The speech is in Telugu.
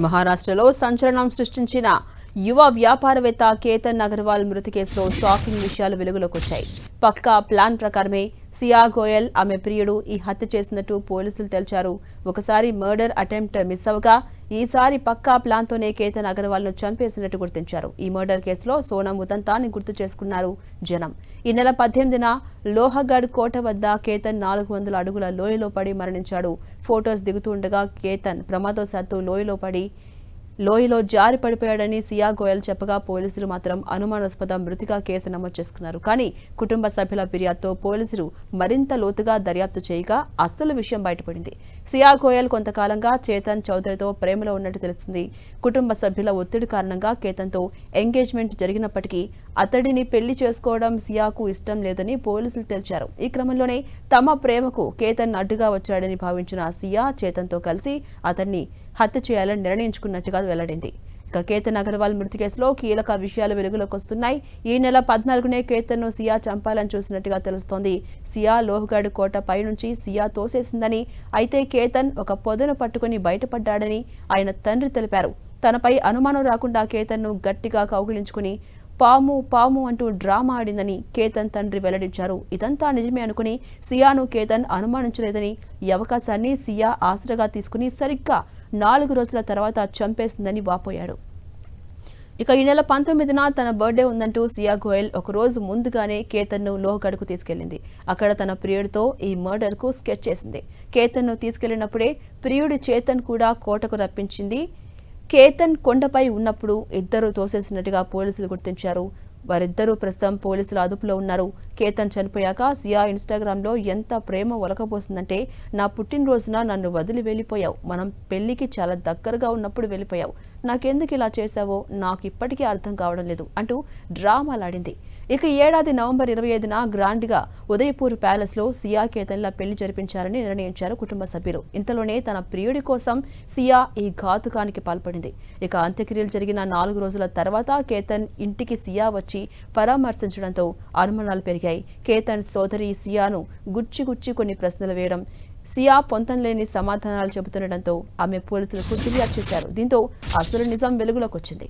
మహారాష్ట్రలో సంచలనం సృష్టించిన యువ వ్యాపారవేత్త కేతన్ అగర్వాల్ మృతి కేసులో షాకింగ్ విషయాలు వెలుగులోకి వచ్చాయి. పక్కా ప్లాన్ ప్రకారమే సియా గోయల్ ఆమె ప్రియుడు ఈ హత్య చేసినట్టు పోలీసులు తేల్చారు. ఒకసారి మర్డర్ అటెంప్ట్ మిస్ అవగా ఈసారి పక్కా ప్లాన్తోనే కేతన్ అగర్వాల్ ను చంపేసినట్టు గుర్తించారు. ఈ మర్డర్ కేసులో సోనం ఉదంతాన్ని గుర్తు చేసుకున్నారు జనం. ఈ నెల 18న లోహగఢ్ కోట వద్ద కేతన్ 400 అడుగుల లోయలో పడి మరణించాడు. ఫోటోస్ దిగుతుండగా కేతన్ ప్రమాదవశాత్తు లోయలో జారి పడిపోయాడని సియా గోయల్ చెప్పగా పోలీసులు మాత్రం అనుమానాస్పద మృతిగా కేసు నమోదు చేసుకున్నారు. కానీ కుటుంబ సభ్యుల ఫిర్యాదుతో పోలీసులు మరింత లోతుగా దర్యాప్తు చేయగా అసలు విషయం బయటపడింది. సియా గోయల్ కొంతకాలంగా చేతన్ చౌదరితో ప్రేమలో ఉన్నట్టు తెలుస్తుంది. కుటుంబ సభ్యుల ఒత్తిడి కారణంగా కేతన్తో ఎంగేజ్మెంట్ జరిగినప్పటికీ అతడిని పెళ్లి చేసుకోవడం సియాకు ఇష్టం లేదని పోలీసులు తేల్చారు. ఈ క్రమంలోనే తమ ప్రేమకు కేతన్ అడ్డుగా వచ్చాడని భావించిన సియా చేతన్తో కలిసి అతన్ని హత్య చేయాలని నిర్ణయించుకున్నట్టుగా వెల్లడింది. ఇక కేతన్ అగర్వాల్ మృతి కేసులో కీలక విషయాలు వెలుగులోకి వస్తున్నాయి. ఈ నెల 14నే కేతన్ను సియా చంపాలని చూసినట్టుగా తెలుస్తోంది. సియా లోహగఢ్ కోట పైనుంచి సియా తోసేసిందని, అయితే కేతన్ ఒక పొదను పట్టుకుని బయటపడ్డాడని ఆయన తండ్రి తెలిపారు. తనపై అనుమానం రాకుండా కేతన్ను గట్టిగా కౌగిలించుకుని పాము పాము అంటూ డ్రామా ఆడిందని కేతన్ తండ్రి వెల్లడించారు. ఇదంతా నిజమే అనుకుని సియాను కేతన్ అనుమానించలేదని, ఈ అవకాశాన్ని సియా ఆసరాగా తీసుకుని సరిగ్గా 4 రోజుల తర్వాత చంపేసిందని వాపోయాడు. ఇక ఈ నెల 19న తన బర్త్డే ఉందంటూ సియా గోయల్ ఒక రోజు ముందుగానే కేతన్ను లోహగఢ్కు తీసుకెళ్లింది. అక్కడ తన ప్రియుడితో ఈ మర్డర్కు స్కెచ్ చేసింది. కేతన్ను తీసుకెళ్లినప్పుడే ప్రియుడి చేతన్ కూడా కోటకు రప్పించింది. కేతన్ కొండపై ఉన్నప్పుడు ఇద్దరు తోసేసినట్టుగా పోలీసులు గుర్తించారు. వారిద్దరూ ప్రస్తుతం పోలీసుల అదుపులో ఉన్నారు. కేతన్ చనిపోయాక సియా ఇన్స్టాగ్రామ్లో ఎంత ప్రేమ ఒలకబోసిందంటే, నా పుట్టినరోజున నన్ను వదిలి వెళ్ళిపోయావు, మనం పెళ్లికి చాలా దగ్గరగా ఉన్నప్పుడు వెళ్ళిపోయావు, నాకెందుకు ఇలా చేశావో నాకు ఇప్పటికీ అర్థం కావడం లేదు అంటూ డ్రామాలాడింది. ఇక ఈ ఏడాది నవంబర్ 25న గ్రాండ్గా ఉదయపూర్ ప్యాలెస్లో సియా కేతన్ల పెళ్లి జరిపించారని నిర్ణయించారు కుటుంబ సభ్యులు. ఇంతలోనే తన ప్రియుడి కోసం సియా ఈ ఘాతుకానికి పాల్పడింది. ఇక అంత్యక్రియలు జరిగిన 4 రోజుల తర్వాత కేతన్ ఇంటికి సియా వచ్చి పరామర్శించడంతో అనుమానాలు పెరిగాయి. కేతన్ సోదరి సియాను గుచ్చి కొన్ని ప్రశ్నలు వేయడం, సియా పొంతంలేని సమాధానాలు చెబుతుండటంతో ఆమె పోలీసులకు ఫిర్యాదు చేశారు. దీంతో అసలు నిజం వెలుగులోకి వచ్చింది.